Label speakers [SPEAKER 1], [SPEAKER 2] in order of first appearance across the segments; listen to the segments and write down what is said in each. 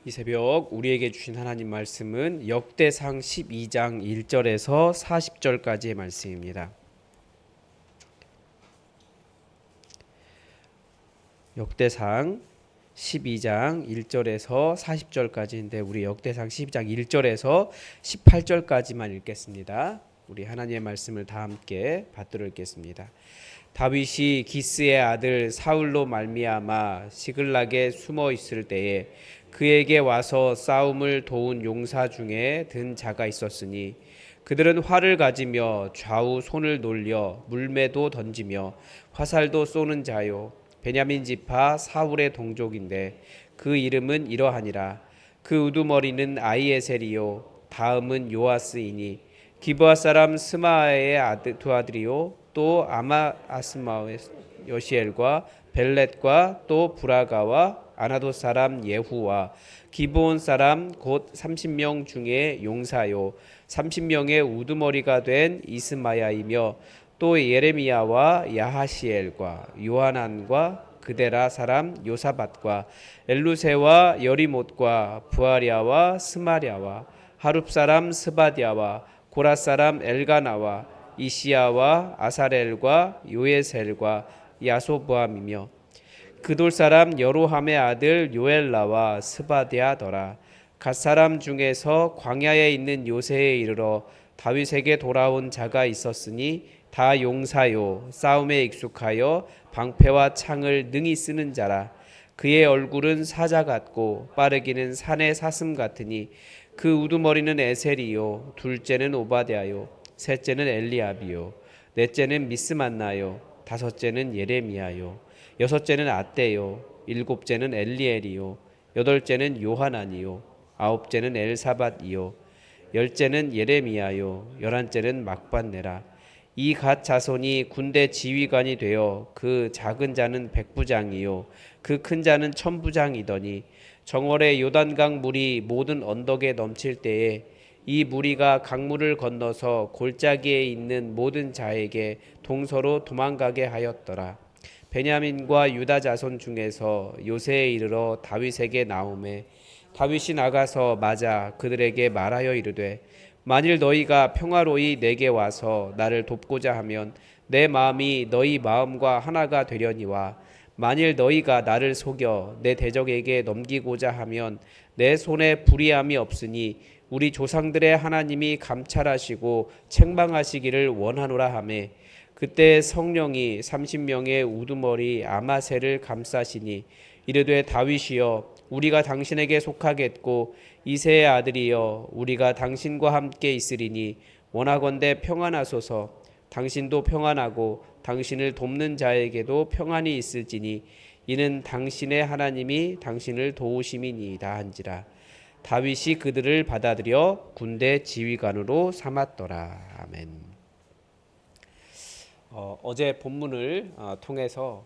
[SPEAKER 1] 이 새벽 우리에게 주신 하나님 말씀은 역대상 12장 1절에서 40절까지의 말씀입니다. 역대상 12장 1절에서 40절까지인데 우리 역대상 12장 1절에서 18절까지만 읽겠습니다. 우리 하나님의 말씀을 다 함께 받들어 읽겠습니다. 다윗이 기스의 아들 사울로 말미암아 시글락에 숨어 있을 때에 그에게 와서 싸움을 도운 용사 중에 든 자가 있었으니 그들은 활을 가지며 좌우 손을 놀려 물매도 던지며 화살도 쏘는 자요 베냐민 지파 사울의 동족인데 그 이름은 이러하니라. 그 우두머리는 아이에셀이요 다음은 요아스이니 기브아 사람 스마아의 두 아들이요 또 아스마의 여시엘과 벨렛과 또 브라가와 아나도 사람 예후와 기브온 사람 곧 30명 중에 용사요 30명의 우두머리가 된 이스마야이며 또 예레미야와 야하시엘과 요하난과 그데라 사람 요사밧과 엘루세와 여리못과 부아랴와 스마랴와 하룹 사람 스바디아와 고라 사람 엘가나와 이시야와 아사렐과 요에셀과 야소보암이며 그돌 사람 여로함의 아들 요엘라와 스바디아더라. 갓 사람 중에서 광야에 있는 요새에 이르러 다윗에게 돌아온 자가 있었으니 다 용사요 싸움에 익숙하여 방패와 창을 능히 쓰는 자라. 그의 얼굴은 사자 같고 빠르기는 산의 사슴 같으니 그 우두머리는 에셀이요 둘째는 오바댜요 셋째는 엘리압이요 넷째는 미스만나요 다섯째는 예레미야요 여섯째는 아떼요 일곱째는 엘리엘이요 여덟째는 요하난이요 아홉째는 엘사밧이요 열째는 예레미야요 열한째는 막반네라. 이 갓 자손이 군대 지휘관이 되어 그 작은 자는 백부장이요 그 큰 자는 천부장이더니 정월에 요단강 물이 모든 언덕에 넘칠 때에 이 무리가 강물을 건너서 골짜기에 있는 모든 자에게 동서로 도망가게 하였더라. 베냐민과 유다 자손 중에서 요새에 이르러 다윗에게 나오매 다윗이 나가서 맞아 그들에게 말하여 이르되 만일 너희가 평화로이 내게 와서 나를 돕고자 하면 내 마음이 너희 마음과 하나가 되려니와 만일 너희가 나를 속여 내 대적에게 넘기고자 하면 내 손에 불의함이 없으니 우리 조상들의 하나님이 감찰하시고 책망하시기를 원하노라 하매 그때 성령이 30명의 우두머리 아마새를 감싸시니 이르되 다윗이여 우리가 당신에게 속하겠고 이새의 아들이여 우리가 당신과 함께 있으리니 원하건대 평안하소서. 당신도 평안하고 당신을 돕는 자에게도 평안이 있을지니 이는 당신의 하나님이 당신을 도우심이니이다 한지라. 다윗이 그들을 받아들여 군대 지휘관으로 삼았더라. 아멘. 어제 본문을 통해서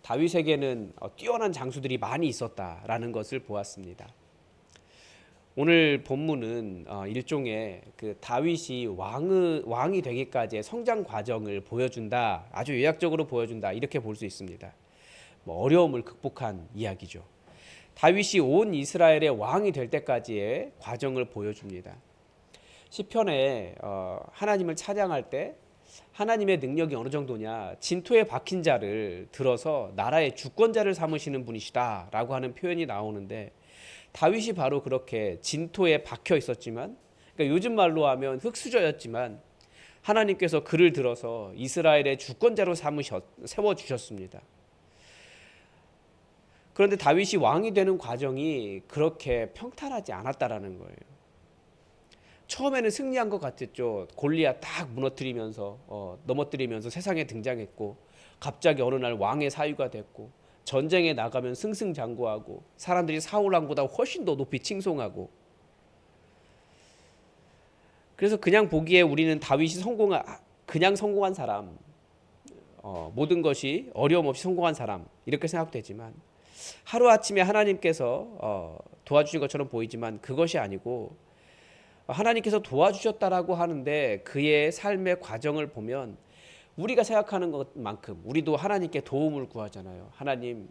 [SPEAKER 1] 다윗에게는 뛰어난 장수들이 많이 있었다라는 것을 보았습니다. 오늘 본문은 일종의 그 다윗이 왕이 되기까지의 성장 과정을 보여준다, 아주 요약적으로 보여준다 이렇게 볼 수 있습니다. 어려움을 극복한 이야기죠. 다윗이 온 이스라엘의 왕이 될 때까지의 과정을 보여줍니다. 시편에 하나님을 찬양할 때 하나님의 능력이 어느 정도냐, 진토에 박힌 자를 들어서 나라의 주권자를 삼으시는 분이시다라고 하는 표현이 나오는데 다윗이 바로 그렇게 진토에 박혀 있었지만, 그러니까 요즘 말로 하면 흙수저였지만 하나님께서 그를 들어서 이스라엘의 주권자로 세워주셨습니다. 그런데 다윗이 왕이 되는 과정이 그렇게 평탄하지 않았다라는 거예요. 처음에는 승리한 것 같았죠. 골리앗 딱 넘어뜨리면서 세상에 등장했고 갑자기 어느 날 왕의 사위가 됐고 전쟁에 나가면 승승장구하고 사람들이 사울 왕보다 훨씬 더 높이 칭송하고, 그래서 그냥 보기에 우리는 다윗이 그냥 성공한 사람, 모든 것이 어려움 없이 성공한 사람 이렇게 생각되지만 하루아침에 하나님께서 도와주신 것처럼 보이지만 그것이 아니고 하나님께서 도와주셨다라고 하는데 그의 삶의 과정을 보면 우리가 생각하는 것만큼 우리도 하나님께 도움을 구하잖아요. 하나님,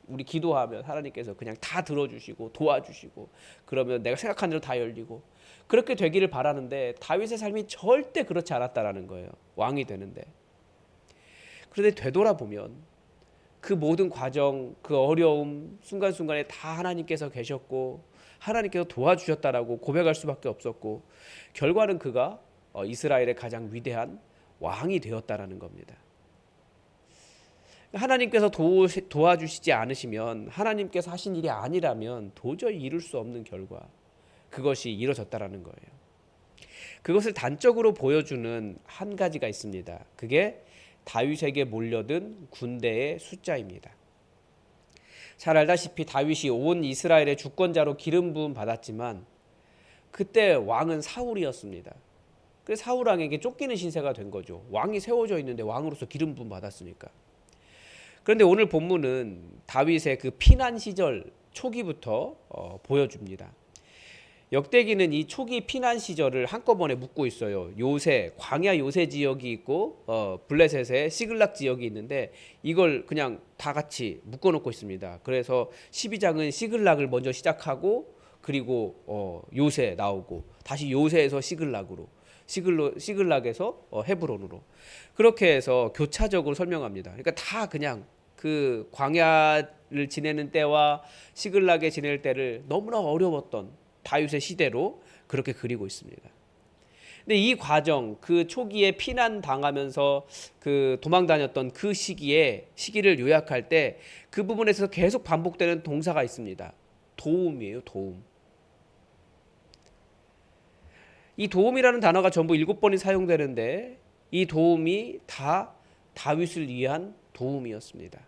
[SPEAKER 1] 우리 기도하면 하나님께서 그냥 다 들어주시고 도와주시고 그러면 내가 생각한 대로 다 열리고 그렇게 되기를 바라는데 다윗의 삶이 절대 그렇지 않았다라는 거예요. 왕이 되는데. 그런데 되돌아보면 그 모든 과정, 그 어려움 순간순간에 다 하나님께서 계셨고 하나님께서 도와주셨다라고 고백할 수밖에 없었고 결과는 그가 이스라엘의 가장 위대한 왕이 되었다라는 겁니다. 하나님께서 도와주시지 않으시면 하나님께서 하신 일이 아니라면 도저히 이룰 수 없는 결과 그것이 이루어졌다라는 거예요. 그것을 단적으로 보여주는 한 가지가 있습니다. 그게 다윗에게 몰려든 군대의 숫자입니다. 잘 알다시피 다윗이 온 이스라엘의 주권자로 기름 부음 받았지만 그때 왕은 사울이었습니다. 그래서 사울 왕에게 쫓기는 신세가 된 거죠. 왕이 세워져 있는데 왕으로서 기름 부음 받았으니까. 그런데 오늘 본문은 다윗의 그 피난 시절 초기부터 보여줍니다. 역대기는 이 초기 피난 시절을 한꺼번에 묶고 있어요. 요새 광야 요새 지역이 있고 블레셋의 시글락 지역이 있는데 이걸 그냥 다 같이 묶어놓고 있습니다. 그래서 12장은 시글락을 먼저 시작하고 그리고 요새 나오고 다시 요새에서 시글락으로 시글락에서 헤브론으로 그렇게 해서 교차적으로 설명합니다. 그러니까 다 그냥 그 광야를 지내는 때와 시글락에 지낼 때를 너무나 어려웠던 다윗의 시대로 그렇게 그리고 있습니다. 근데 이 과정, 그 초기에 피난 당하면서 그 도망 다녔던 그 시기를 요약할 때 그 부분에서 계속 반복되는 동사가 있습니다. 도움이에요, 도움. 이 도움이라는 단어가 전부 7번이 사용되는데 이 도움이 다 다윗을 위한 도움이었습니다.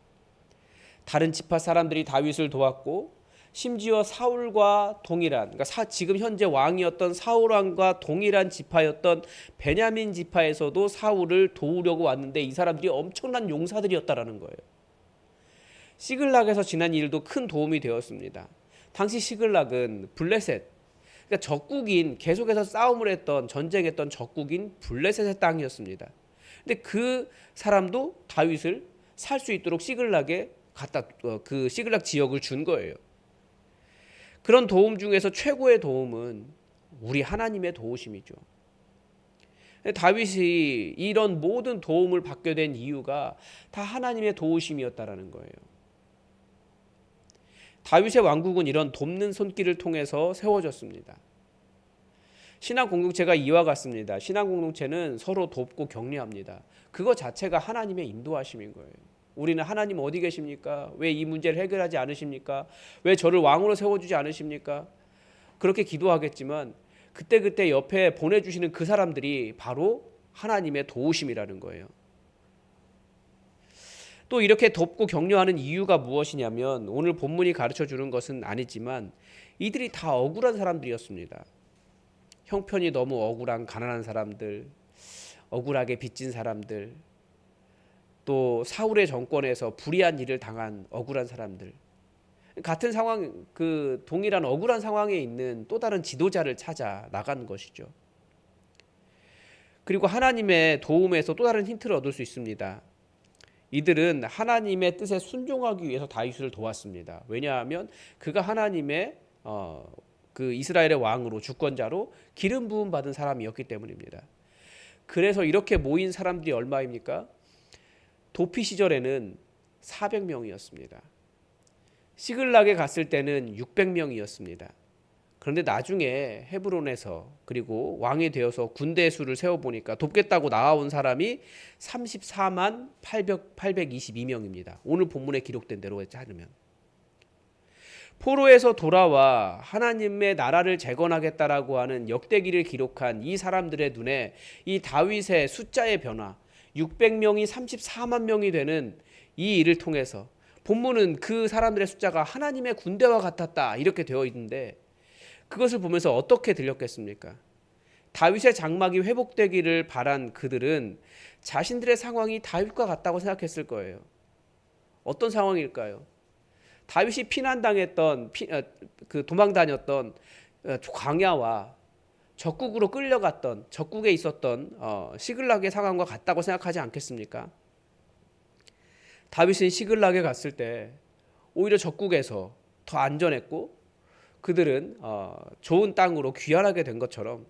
[SPEAKER 1] 다른 지파 사람들이 다윗을 도왔고 심지어 사울과 동일한 그러니까 지금 현재 왕이었던 사울 왕과 동일한 지파였던 베냐민 지파에서도 사울을 도우려고 왔는데 이 사람들이 엄청난 용사들이었다라는 거예요. 시글락에서 지난 일도 큰 도움이 되었습니다. 당시 시글락은 블레셋 그러니까 적국인 계속해서 싸움을 했던 전쟁했던 적국인 블레셋의 땅이었습니다. 근데 그 사람도 다윗을 살 수 있도록 시글락에 갖다 그 시글락 지역을 준 거예요. 그런 도움 중에서 최고의 도움은 우리 하나님의 도우심이죠. 다윗이 이런 모든 도움을 받게 된 이유가 다 하나님의 도우심이었다라는 거예요. 다윗의 왕국은 이런 돕는 손길을 통해서 세워졌습니다. 신앙 공동체가 이와 같습니다. 신앙 공동체는 서로 돕고 격려합니다. 그거 자체가 하나님의 인도하심인 거예요. 우리는 하나님 어디 계십니까? 왜 이 문제를 해결하지 않으십니까? 왜 저를 왕으로 세워주지 않으십니까? 그렇게 기도하겠지만 그때 옆에 보내주시는 그 사람들이 바로 하나님의 도우심이라는 거예요. 또 이렇게 돕고 격려하는 이유가 무엇이냐면 오늘 본문이 가르쳐주는 것은 아니지만 이들이 다 억울한 사람들이었습니다. 형편이 너무 억울한 가난한 사람들, 억울하게 빚진 사람들, 또 사울의 정권에서 불의한 일을 당한 억울한 사람들, 같은 상황, 그 동일한 억울한 상황에 있는 또 다른 지도자를 찾아 나간 것이죠. 그리고 하나님의 도움에서 또 다른 힌트를 얻을 수 있습니다. 이들은 하나님의 뜻에 순종하기 위해서 다윗을 도왔습니다. 왜냐하면 그가 하나님의 그 이스라엘의 왕으로 주권자로 기름 부음 받은 사람이었기 때문입니다. 그래서 이렇게 모인 사람들이 얼마입니까? 도피 시절에는 400명이었습니다. 시글락에 갔을 때는 600명이었습니다. 그런데 나중에 헤브론에서 그리고 왕이 되어서 군대 수를 세어보니까 돕겠다고 나와온 사람이 34만 822명입니다. 오늘 본문에 기록된 대로 자르면. 포로에서 돌아와 하나님의 나라를 재건하겠다라고 하는 역대기를 기록한 이 사람들의 눈에 이 다윗의 숫자의 변화 600명이 34만 명이 되는 이 일을 통해서 본문은 그 사람들의 숫자가 하나님의 군대와 같았다 이렇게 되어 있는데 그것을 보면서 어떻게 들렸겠습니까? 다윗의 장막이 회복되기를 바란 그들은 자신들의 상황이 다윗과 같다고 생각했을 거예요. 어떤 상황일까요? 다윗이 피난당했던 그 도망다녔던 광야와 적국으로 끌려갔던 적국에 있었던 시글락의 상황과 같다고 생각하지 않겠습니까? 다윗은 시글락에 갔을 때 오히려 적국에서 더 안전했고 그들은 좋은 땅으로 귀환하게 된 것처럼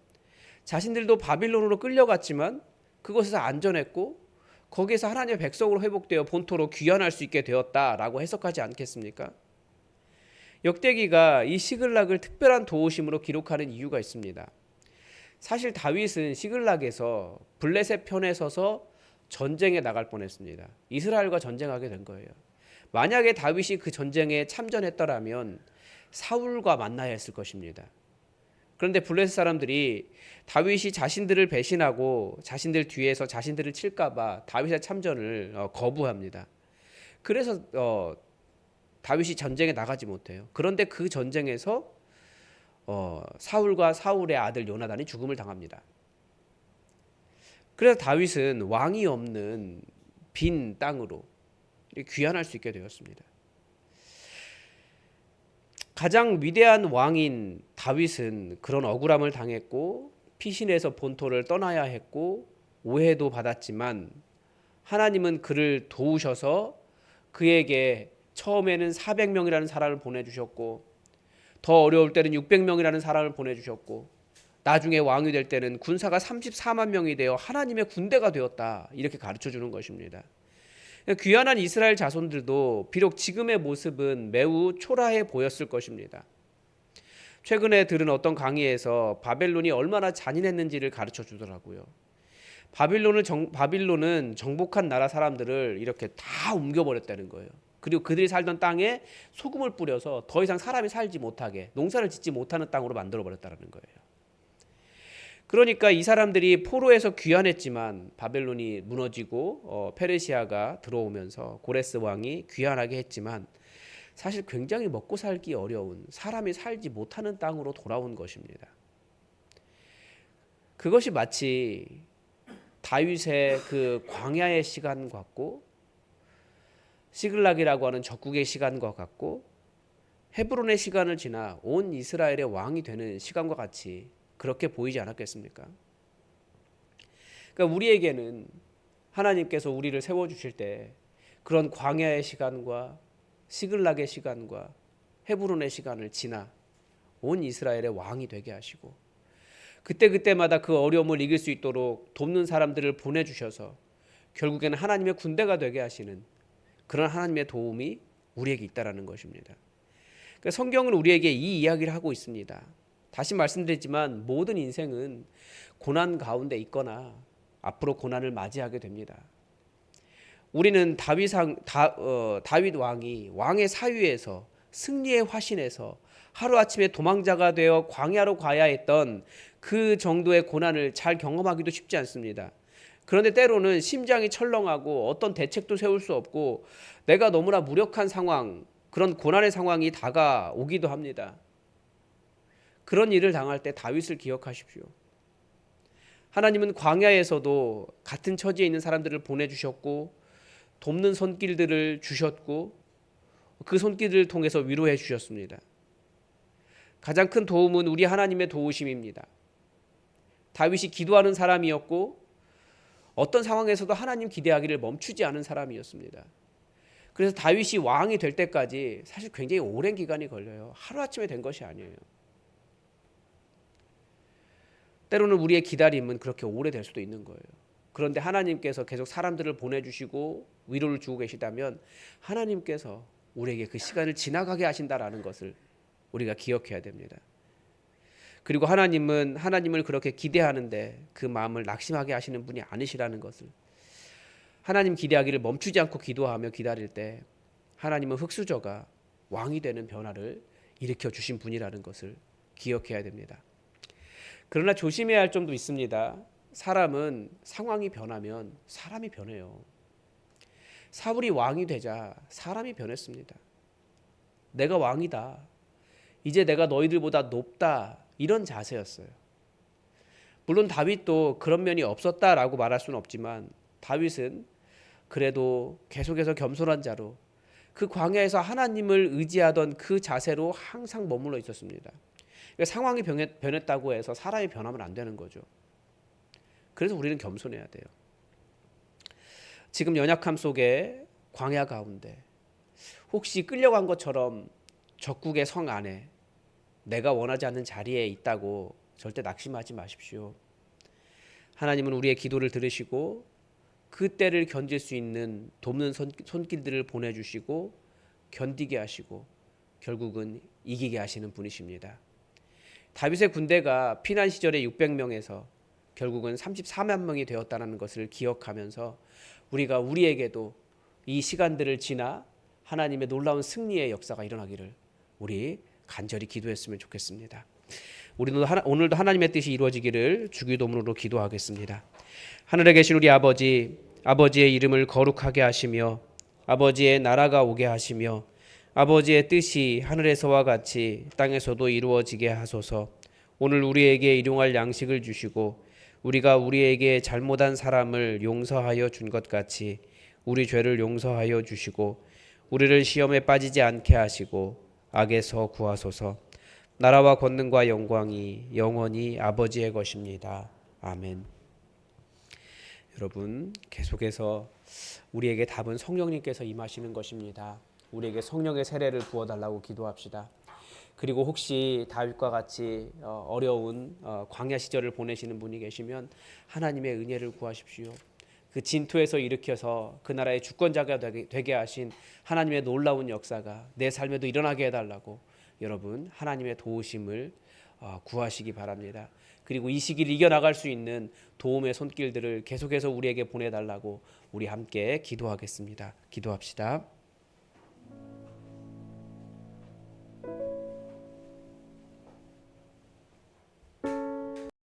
[SPEAKER 1] 자신들도 바빌론으로 끌려갔지만 그곳에서 안전했고 거기에서 하나님의 백성으로 회복되어 본토로 귀환할 수 있게 되었다라고 해석하지 않겠습니까? 역대기가 이 시글락을 특별한 도우심으로 기록하는 이유가 있습니다. 사실 다윗은 시글락에서 블레셋 편에 서서 전쟁에 나갈 뻔했습니다. 이스라엘과 전쟁하게 된 거예요. 만약에 다윗이 그 전쟁에 참전했더라면 사울과 만나야 했을 것입니다. 그런데 블레셋 사람들이 다윗이 자신들을 배신하고 자신들 뒤에서 자신들을 칠까봐 다윗의 참전을 거부합니다. 그래서 다윗이 전쟁에 나가지 못해요. 그런데 그 전쟁에서 사울과 사울의 아들 요나단이 죽음을 당합니다. 그래서 다윗은 왕이 없는 빈 땅으로 귀환할 수 있게 되었습니다. 가장 위대한 왕인 다윗은 그런 억울함을 당했고 피신해서 본토를 떠나야 했고 오해도 받았지만 하나님은 그를 도우셔서 그에게 처음에는 400명이라는 사람을 보내주셨고 더 어려울 때는 600명이라는 사람을 보내주셨고 나중에 왕이 될 때는 군사가 34만 명이 되어 하나님의 군대가 되었다 이렇게 가르쳐주는 것입니다. 귀환한 이스라엘 자손들도 비록 지금의 모습은 매우 초라해 보였을 것입니다. 최근에 들은 어떤 강의에서 바벨론이 얼마나 잔인했는지를 가르쳐 주더라고요. 바빌론은 정복한 나라 사람들을 이렇게 다 옮겨버렸다는 거예요. 그리고 그들이 살던 땅에 소금을 뿌려서 더 이상 사람이 살지 못하게 농사를 짓지 못하는 땅으로 만들어버렸다는 거예요. 그러니까 이 사람들이 포로에서 귀환했지만 바벨론이 무너지고 페르시아가 들어오면서 고레스 왕이 귀환하게 했지만 사실 굉장히 먹고 살기 어려운 사람이 살지 못하는 땅으로 돌아온 것입니다. 그것이 마치 다윗의 그 광야의 시간 같고 시글락이라고 하는 적국의 시간과 같고 헤브론의 시간을 지나 온 이스라엘의 왕이 되는 시간과 같이 그렇게 보이지 않았겠습니까? 그러니까 우리에게는 하나님께서 우리를 세워주실 때 그런 광야의 시간과 시글락의 시간과 헤브론의 시간을 지나 온 이스라엘의 왕이 되게 하시고 그때그때마다 그 어려움을 이길 수 있도록 돕는 사람들을 보내주셔서 결국에는 하나님의 군대가 되게 하시는 그런 하나님의 도움이 우리에게 있다라는 것입니다. 그러니까 성경은 우리에게 이 이야기를 하고 있습니다. 다시 말씀드리지만 모든 인생은 고난 가운데 있거나 앞으로 고난을 맞이하게 됩니다. 우리는 다윗 왕이 왕의 사위에서 승리의 화신에서 하루아침에 도망자가 되어 광야로 가야 했던 그 정도의 고난을 잘 경험하기도 쉽지 않습니다. 그런데 때로는 심장이 철렁하고 어떤 대책도 세울 수 없고 내가 너무나 무력한 상황, 그런 고난의 상황이 다가오기도 합니다. 그런 일을 당할 때 다윗을 기억하십시오. 하나님은 광야에서도 같은 처지에 있는 사람들을 보내주셨고 돕는 손길들을 주셨고 그 손길들을 통해서 위로해 주셨습니다. 가장 큰 도움은 우리 하나님의 도우심입니다. 다윗이 기도하는 사람이었고 어떤 상황에서도 하나님 기대하기를 멈추지 않은 사람이었습니다. 그래서 다윗이 왕이 될 때까지 사실 굉장히 오랜 기간이 걸려요. 하루아침에 된 것이 아니에요. 때로는 우리의 기다림은 그렇게 오래될 수도 있는 거예요. 그런데 하나님께서 계속 사람들을 보내주시고 위로를 주고 계시다면 하나님께서 우리에게 그 시간을 지나가게 하신다라는 것을 우리가 기억해야 됩니다. 그리고 하나님은 하나님을 그렇게 기대하는데 그 마음을 낙심하게 하시는 분이 아니시라는 것을, 하나님 기대하기를 멈추지 않고 기도하며 기다릴 때 하나님은 흙수저가 왕이 되는 변화를 일으켜 주신 분이라는 것을 기억해야 됩니다. 그러나 조심해야 할 점도 있습니다. 사람은 상황이 변하면 사람이 변해요. 사울이 왕이 되자 사람이 변했습니다. 내가 왕이다. 이제 내가 너희들보다 높다. 이런 자세였어요. 물론 다윗도 그런 면이 없었다라고 말할 수는 없지만 다윗은 그래도 계속해서 겸손한 자로 그 광야에서 하나님을 의지하던 그 자세로 항상 머물러 있었습니다. 그러니까 상황이 변했다고 해서 사람이 변하면 안 되는 거죠. 그래서 우리는 겸손해야 돼요. 지금 연약함 속에 광야 가운데 혹시 끌려간 것처럼 적국의 성 안에 내가 원하지 않는 자리에 있다고 절대 낙심하지 마십시오. 하나님은 우리의 기도를 들으시고 그 때를 견딜 수 있는 돕는 손길들을 보내주시고 견디게 하시고 결국은 이기게 하시는 분이십니다. 다윗의 군대가 피난 시절에 600명에서 결국은 34만 명이 되었다는 것을 기억하면서 우리가 우리에게도 이 시간들을 지나 하나님의 놀라운 승리의 역사가 일어나기를 우리 간절히 기도했으면 좋겠습니다. 우리도 오늘도 하나님의 뜻이 이루어지기를 주기도문으로 기도하겠습니다. 하늘에 계신 우리 아버지, 아버지의 이름을 거룩하게 하시며 아버지의 나라가 오게 하시며 아버지의 뜻이 하늘에서와 같이 땅에서도 이루어지게 하소서. 오늘 우리에게 일용할 양식을 주시고 우리가 우리에게 잘못한 사람을 용서하여 준 것 같이 우리 죄를 용서하여 주시고 우리를 시험에 빠지지 않게 하시고 악에서 구하소서. 나라와 권능과 영광이 영원히 아버지의 것입니다. 아멘. 여러분, 계속해서 우리에게 답은 성령님께서 임하시는 것입니다. 우리에게 성령의 세례를 부어달라고 기도합시다. 그리고 혹시 다윗과 같이 어려운 광야 시절을 보내시는 분이 계시면 하나님의 은혜를 구하십시오. 그 진토에서 일으켜서 그 나라의 주권자가 되게 하신 하나님의 놀라운 역사가 내 삶에도 일어나게 해달라고 여러분 하나님의 도우심을 구하시기 바랍니다. 그리고 이 시기를 이겨나갈 수 있는 도움의 손길들을 계속해서 우리에게 보내달라고 우리 함께 기도하겠습니다. 기도합시다.